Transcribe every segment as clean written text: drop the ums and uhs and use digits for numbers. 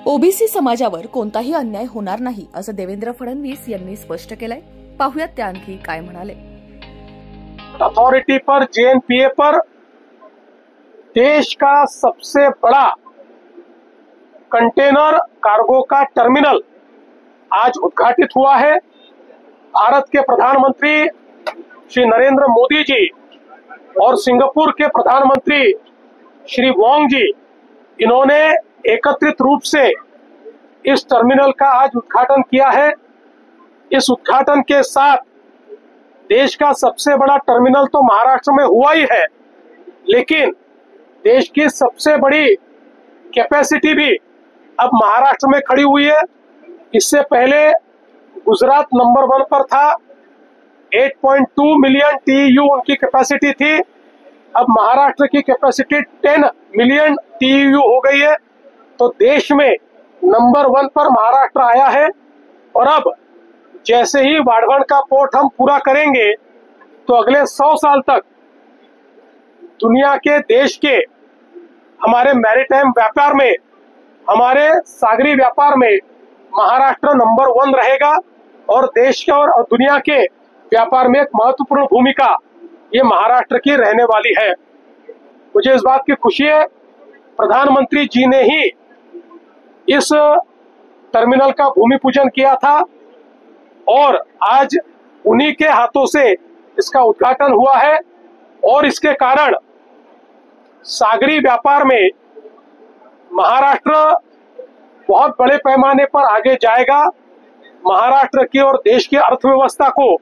OBC समाजावर कोणताही अन्याय होणार नाही असं देवेंद्र फडणवीस यांनी स्पष्ट केलंय। पाहुयात ते आणखी काय म्हणाले। अथॉरिटी पर जेएनपीए पर देश का सबसे बड़ा कंटेनर कार्गो का टर्मिनल आज उद्घाटित हुआ है। भारत के प्रधानमंत्री श्री नरेंद्र मोदी जी और सिंगापुर के प्रधानमंत्री श्री वोंग जी, इन्होंने एकत्रित रूप से इस टर्मिनल का आज उद्घाटन किया है। इस उद्घाटन के साथ देश का सबसे बड़ा टर्मिनल तो महाराष्ट्र में हुआ ही है, लेकिन देश की सबसे बड़ी कैपेसिटी भी अब महाराष्ट्र में खड़ी हुई है। इससे पहले गुजरात नंबर 1 पर था, 8.2 मिलियन TEU उनकी कैपेसिटी थी। अब महाराष्ट्र की कैपेसिटी 10 मिलियन TEU हो गई है। तो देश में नंबर 1 पर महाराष्ट्र आया है। और अब जैसे ही वाढवण का पोर्ट हम पूरा करेंगे तो अगले 100 साल तक दुनिया के देश के हमारे मैरीटाइम व्यापार में, हमारे सागरी व्यापार में महाराष्ट्र नंबर 1 रहेगा और देश के और दुनिया के व्यापार में एक महत्वपूर्ण भूमिका ये महाराष्ट्र की रहने वाली है। मुझे इस बात की खुशी है, प्रधानमंत्री जी ने ही इस टर्मिनल का भूमि पूजन किया था और आज उन्हीं के हाथों से इसका उद्घाटन हुआ है। और इसके कारण सागरी व्यापार में महाराष्ट्र बहुत बड़े पैमाने पर आगे जाएगा। महाराष्ट्र की और देश की अर्थव्यवस्था को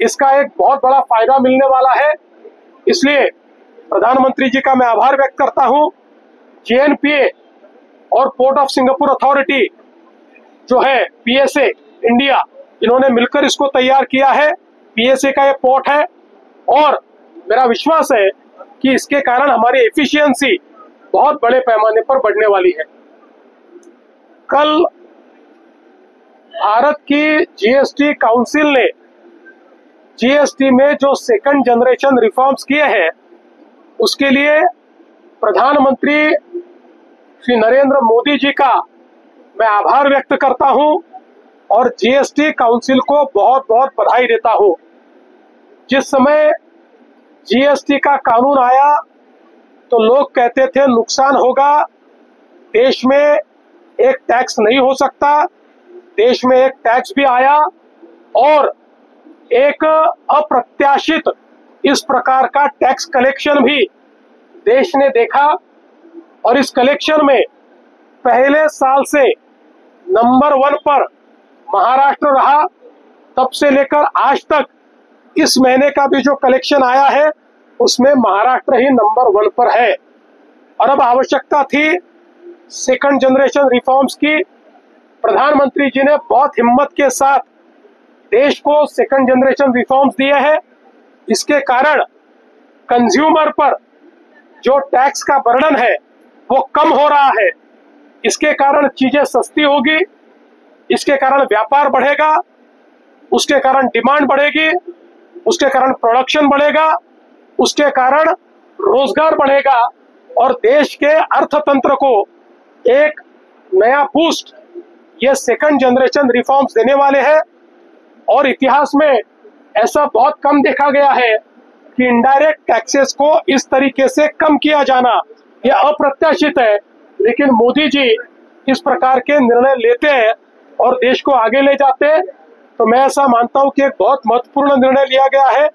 इसका एक बहुत बड़ा फायदा मिलने वाला है। इसलिए प्रधानमंत्री जी का मैं आभार व्यक्त करता हूं। जेएनपीए और पोर्ट ऑफ सिंगापुर अथॉरिटी जो है PSA इंडिया, इन्होंने मिलकर इसको तैयार किया है। PSA का ये पोर्ट है और मेरा विश्वास है कि इसके कारण हमारी एफिशिएंसी बहुत बड़े पैमाने पर बढ़ने वाली है। कल भारत की GST काउंसिल ने GST में जो सेकंड जनरेशन रिफॉर्म्स किए हैं उसके लिए प्रधानमंत्री श्री नरेंद्र मोदी जी का मैं आभार व्यक्त करता हूं और GST काउंसिल को बहुत बहुत बधाई देता हूं। जिस समय GST का कानून आया तो लोग कहते थे नुकसान होगा, देश में एक टैक्स नहीं हो सकता। देश में एक टैक्स भी आया और एक अप्रत्याशित इस प्रकार का टैक्स कलेक्शन भी देश ने देखा। और इस कलेक्शन में पहले साल से नंबर 1 पर महाराष्ट्र रहा। तब से लेकर आज तक इस महीने का भी जो कलेक्शन आया है उसमें महाराष्ट्र ही नंबर 1 पर है। और अब आवश्यकता थी सेकंड जनरेशन रिफॉर्म्स की। प्रधानमंत्री जी ने बहुत हिम्मत के साथ देश को सेकंड जनरेशन रिफॉर्म्स दिए हैं। इसके कारण कंज्यूमर पर जो टैक्स का बर्डन है वो कम हो रहा है। इसके कारण चीजें सस्ती होगी, इसके कारण व्यापार बढ़ेगा, उसके कारण डिमांड बढ़ेगी, उसके कारण प्रोडक्शन बढ़ेगा, उसके कारण रोजगार बढ़ेगा और देश के अर्थतंत्र को एक नया बूस्ट ये सेकंड जनरेशन रिफॉर्म्स देने वाले हैं। और इतिहास में ऐसा बहुत कम देखा गया है कि इनडायरेक्ट टैक्सेस को इस तरीके से कम किया जाना यह अप्रत्याशित है, लेकिन मोदी जी इस प्रकार के निर्णय लेते हैं और देश को आगे ले जाते हैं। तो मैं ऐसा मानता हूं कि एक बहुत महत्वपूर्ण निर्णय लिया गया है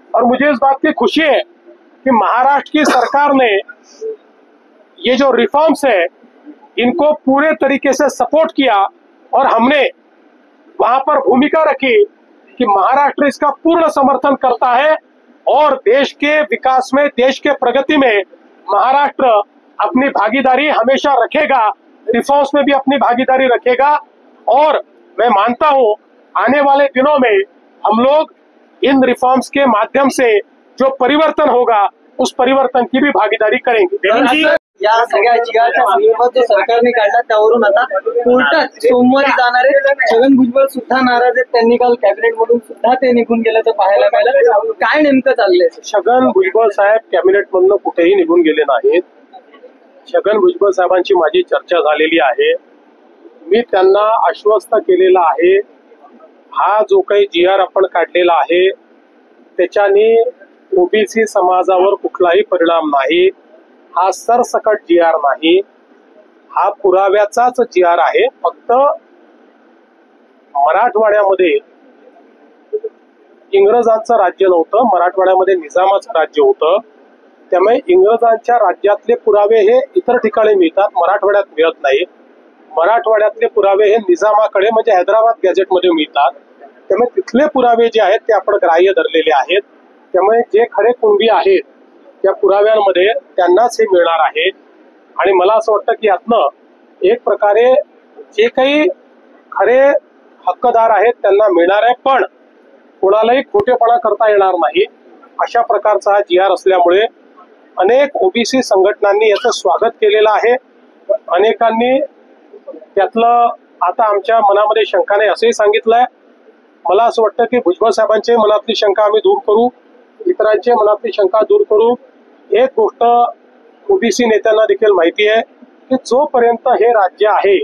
और मुझे इस बात की खुशी है कि महाराष्ट्र की सरकार ने ये जो रिफॉर्म्स है इनको पूरे तरीके से सपोर्ट किया और हमने वहां पर भूमिका रखी कि महाराष्ट्र इसका पूर्ण समर्थन करता है और देश के विकास में, देश के प्रगति में महाराष्ट्र अपनी भागीदारी हमेशा रखेगा, रिफॉर्म्स में भी अपनी भागीदारी रखेगा। और मैं मानता हूं आने वाले दिनों में हम लोग इन रिफॉर्म्स के माध्यम से जो परिवर्तन होगा उस परिवर्तन की भी भागीदारी करेंगे। या सगळ्या जिगाच्या संदर्भात जो सरकारने काढला त्यावरून आता कोर्टात सोमवारी जाणारे छगन भुजबळ सुद्धा नाराज आहेत। त्यांनी काल कॅबिनेट मधून सुद्धा ते निघून गेल्याचं पाहायला मिळालं। काय नेमकं चाललंय? छगन भुजबळ साहेब कॅबिनेट मधून कुठेही निघून गेले नाहीत। छगन भुजबळ साहेबांची माझी चर्चा झालेली आहे। मी त्यांना आश्वस्त केलेला आहे, हा जो काही GR आपण काढलेला आहे त्याच्याने ओबीसी समाजावर कुठलाही परिणाम नाही. हा सरसकट GR नाही, हा पुराव्याचाच GR आहे. फक्त मराठवाड्यामध्ये इंग्रजांचं राज्य नव्हतं, मराठवाड्यामध्ये निजामाचं राज्य होतं. त्यामुळे इंग्रजांच्या राज्यातले पुरावे हे इतर ठिकाणी मिळतात, मराठवाड्यात मिळत नाही. मराठवाड्यातले पुरावे हे निजामाकडे म्हणजे हैदराबाद गॅझेटमध्ये मिळतात. त्यामुळे तिथले पुरावे जे आहेत ते आपण ग्राह्य धरलेले आहेत. त्यामुळे जे खरे कुणबी आहेत त्या पुराव्यांमध्ये त्यांनाच हे मिळणार आहे. आणि मला असं वाटतं की यातनं एक प्रकारे जे काही खरे हक्कदार आहेत त्यांना मिळणार आहे, पण कोणालाही खोटेपणा करता येणार नाही अशा प्रकारचा हा GR असल्यामुळे अनेक ओबीसी संघटनांनी याचं स्वागत केलेलं आहे. अनेकांनी त्यातलं आता आमच्या मनामध्ये शंका नाही असंही सांगितलंय. मला असं वाटतं की भुजबळ साहेबांच्या मनातली शंका आम्ही दूर करू, इतरांच्या मनातली शंका दूर करू. एक गोष्ट ओबीसी नेत्यांना देखील माहिती आहे की जोपर्यंत हे राज्य आहे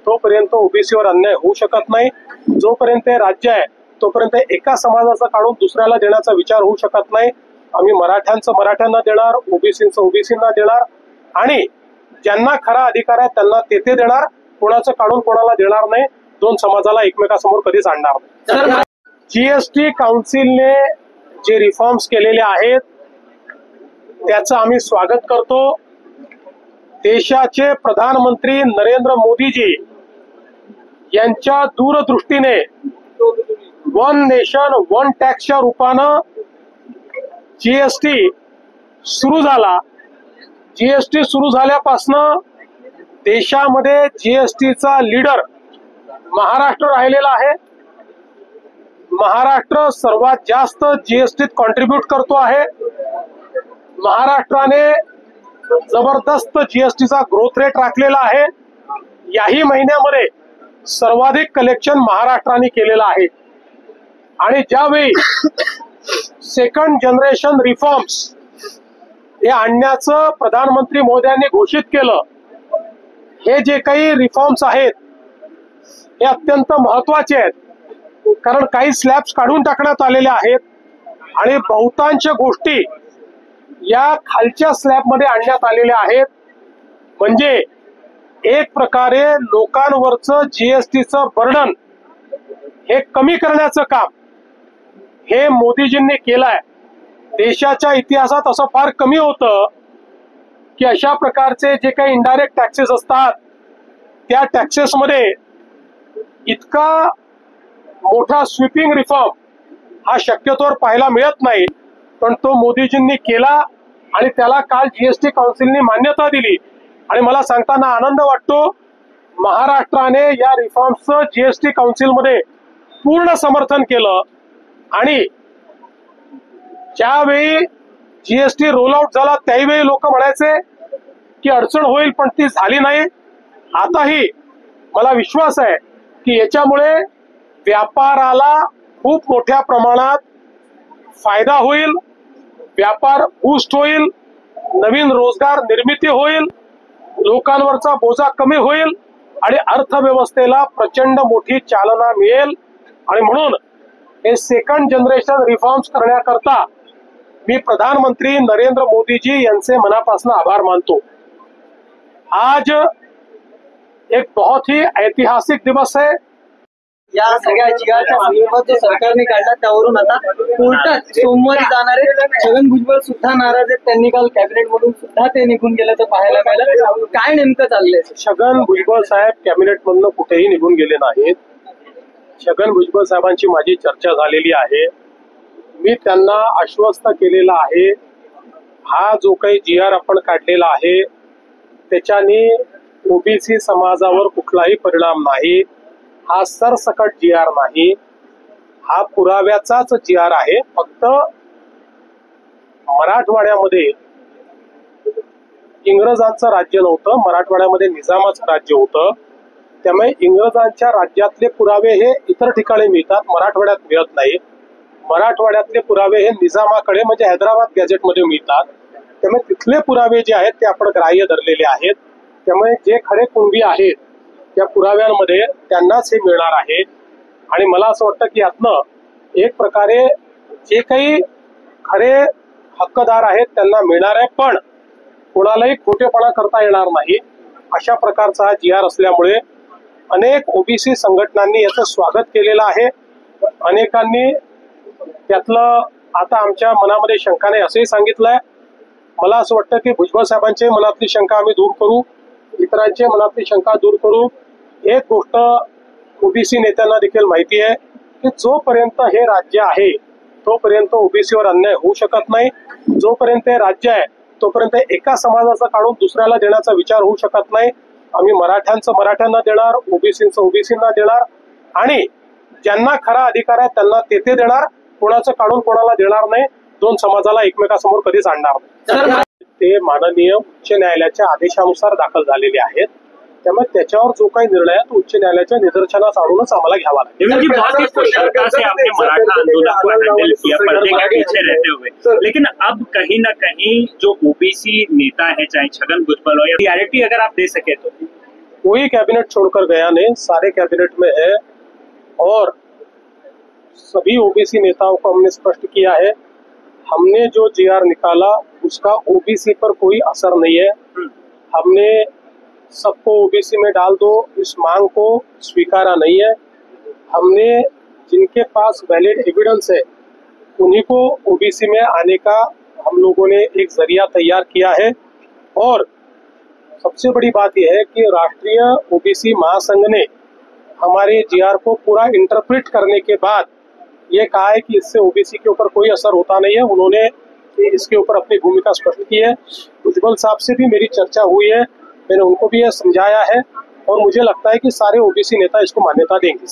तोपर्यंत ओबीसीवर अन्याय होऊ शकत नाही. जोपर्यंत हे राज्य आहे तोपर्यंत एका समाजाचा काढून दुसऱ्याला देण्याचा विचार होऊ शकत नाही. आम्ही मराठ्यांचं मराठ्यांना देणार, ओबीसींचं ओबीसींना देणार आणि ज्यांना खरा अधिकार आहे त्यांना ते देणार. कोणाचं काढून कोणाला देणार नाही. दोन समाजाला एकमेकासमोर कधीच आणणार नाही. जीएसटी काउन्सिलने जे रिफॉर्म्स केलेले आहेत त्याचं आम्ही स्वागत करतो. देशाचे प्रधानमंत्री नरेंद्र मोदीजी यांच्या दूरदृष्टीने वन नेशन वन टॅक्सच्या रूपानं जीएसटी सुरू झाला. जीएसटी सुरू झाल्यापासनं देशामध्ये जीएसटीचा लीडर महाराष्ट्र राहिलेला आहे. महाराष्ट्र सर्वात जास्त जीएसटीत कॉन्ट्रीब्यूट करतो आहे. महाराष्ट्राने जबरदस्त जीएसटीचा ग्रोथ रेट राखलेला आहे. याही महिन्यामध्ये सर्वाधिक कलेक्शन महाराष्ट्राने केलेलं आहे. आणि ज्यावेळी सेकंड जनरेशन रिफॉर्म्स हे आणण्याचं प्रधानमंत्री मोदयांनी घोषित केलं, हे जे काही रिफॉर्म्स आहेत हे अत्यंत महत्वाचे आहेत. कारण काही स्लॅब्स काढून टाकण्यात आलेले आहेत आणि बहुतांश गोष्टी या खालच्या स्लॅबमध्ये आणण्यात आलेल्या आहेत. म्हणजे एक प्रकारे लोकांवरचं जीएसटीचं बर्डन हे कमी करण्याचं काम हे मोदीजींनी केलंय. देशाच्या इतिहासात असं फार कमी होतं की अशा प्रकारचे जे काही इनडायरेक्ट टॅक्सेस असतात त्या टॅक्सेसमध्ये इतका मोठा स्वीपिंग रिफॉर्म हा शक्यतोवर पाहायला मिळत नाही. पण तो मोदीजींनी केला आणि त्याला काल जीएसटी काउन्सिलने मान्यता दिली. आणि मला सांगताना आनंद वाटतो, महाराष्ट्राने या रिफॉर्म्सचं जीएसटी काउन्सिलमध्ये पूर्ण समर्थन केलं. आणि ज्यावेळी जीएसटी रोल आउट झाला त्यावेळी लोक म्हणायचे की अडचण होईल, पण ती झाली नाही. आताही मला विश्वास आहे की याच्यामुळे व्यापाराला खूप मोठ्या प्रमाणात फायदा होईल, व्यापार बूस्ट होईल, नवीन रोजगार निर्मिती होईल, लोकांवरचा बोजा कमी होईल आणि अर्थव्यवस्थेला प्रचंड मोठी चालना मिळेल. आणि म्हणून हे सेकंड जनरेशन रिफॉर्म्स करण्याकरता मी प्रधानमंत्री नरेंद्र मोदीजी यांचे मनापासून आभार मानतो. आज एक बहुत ही ऐतिहासिक दिवस है. या सगळ्या जिगाच्या संदर्भात जो सरकारने काढला त्यावरून आता कोर्टात सोमवारी जाणारे छगन भुजबळ सुद्धा नाराज आहेत. त्यांनी काल कॅबिनेट मधून सुद्धा ते निघून गेल्याचं पाहायला मिळालं. काय नेमकं चाललंय? छगन भुजबळ साहेब कॅबिनेट मधून कुठेही निघून गेले नाहीत. छगन भुजबळ साहेबांची माझी चर्चा झालेली आहे. मी त्यांना आश्वस्त केलेलं आहे, हा जो काही GR आपण काढलेला आहे त्याच्याने ओबीसी समाजावर कुठलाही परिणाम नाही. हा सरसकट GR नाही, हा पुराव्याचाच GR आहे. फक्त मराठवाड्यामध्ये इंग्रजांचं राज्य नव्हतं, मराठवाड्यामध्ये निजामाचं राज्य होतं. त्यामुळे इंग्रजांच्या राज्यातले पुरावे हे इतर ठिकाणी मिळतात, मराठवाड्यात मिळत नाही. मराठवाड्यातले पुरावे हे निजामाकडे म्हणजे हैदराबाद गॅझेटमध्ये मिळतात. त्यामुळे तिथले पुरावे जे आहेत ते आपण ग्राह्य धरलेले आहेत. त्यामुळे जे खरे कुणबी आहेत त्या पुराव्यांमध्ये त्यांनाच हे मिळणार आहे. आणि मला असं वाटतं की यातनं एक प्रकारे जे काही खरे हक्कदार आहेत त्यांना मिळणार आहे, पण कोणालाही खोटेपणा करता येणार नाही अशा प्रकारचा हा GR असल्यामुळे अनेक ओबीसी संघटनांनी याचं स्वागत केलेलं आहे. अनेकांनी त्यातलं आता आमच्या मनामध्ये शंका नाही असंही सांगितलंय. मला असं वाटतं की भुजबळ साहेबांच्या मनातली शंका आम्ही दूर करू, इतरांच्या मनातली शंका दूर करू. एक गोष्ट ओबीसी नेत्यांना देखील माहिती आहे की जोपर्यंत हे राज्य आहे तोपर्यंत ओबीसीवर अन्याय होऊ शकत नाही. जोपर्यंत हे राज्य आहे तोपर्यंत एका समाजाचा काढून दुसऱ्याला देण्याचा विचार होऊ शकत नाही. आम्ही मराठ्यांचं मराठ्यांना देणार, ओबीसींचं ओबीसींना देणार आणि ज्यांना खरा अधिकार आहे त्यांना ते देणार. कोणाचं काढून कोणाला देणार नाही. दोन समाजाला एकमेकासमोर कधीच आणणार नाही. ते माननीय उच्च न्यायालयाच्या आदेशानुसार दाखल झालेले आहेत. त्यामुळे त्याच्यावर जो काही निर्णय आहे तो उच्च न्यायालयाच्या निदर्शनास आणूनच आम्हाला घ्यावा लागेल. मराठा आंदोलन को हैंडल किया पर्दे के पीछे रहते हुए, लेकिन अब कहीं ना कहीं जो ओबीसी नेता है चाहे छगन भुजबल हो या क्लैरिटी अगर आप दे सके तो। कोई कैबिनेट छोड़कर गया नहीं, सारे कैबिनेट में है और सभी ओबीसी नेताओं को हमने स्पष्ट किया है हमने जो GR निकाला उसका ओबीसी पर कोई असर नहीं है. हमने सबको ओबीसी में डाल दो इस मांग को स्वीकारा नहीं है. हमने जिनके पास वैलिड एविडेंस है उन्हीं को ओबीसी में आने का हम लोगों ने एक जरिया तैयार किया है. और सबसे बड़ी बात यह है कि राष्ट्रीय ओबीसी महासंघ ने हमारे GR को पूरा इंटरप्रेट करने के बाद ये कहा है कि इससे ओबीसी के ऊपर कोई असर होता नहीं है. उन्होंने इसके ऊपर अपनी भूमिका स्पष्ट की है. भुजबल साहब से भी मेरी चर्चा हुई है, मैंने उनको भी यह समझाया है और मुझे लगता है कि सारे ओबीसी नेता इसको मान्यता देंगे.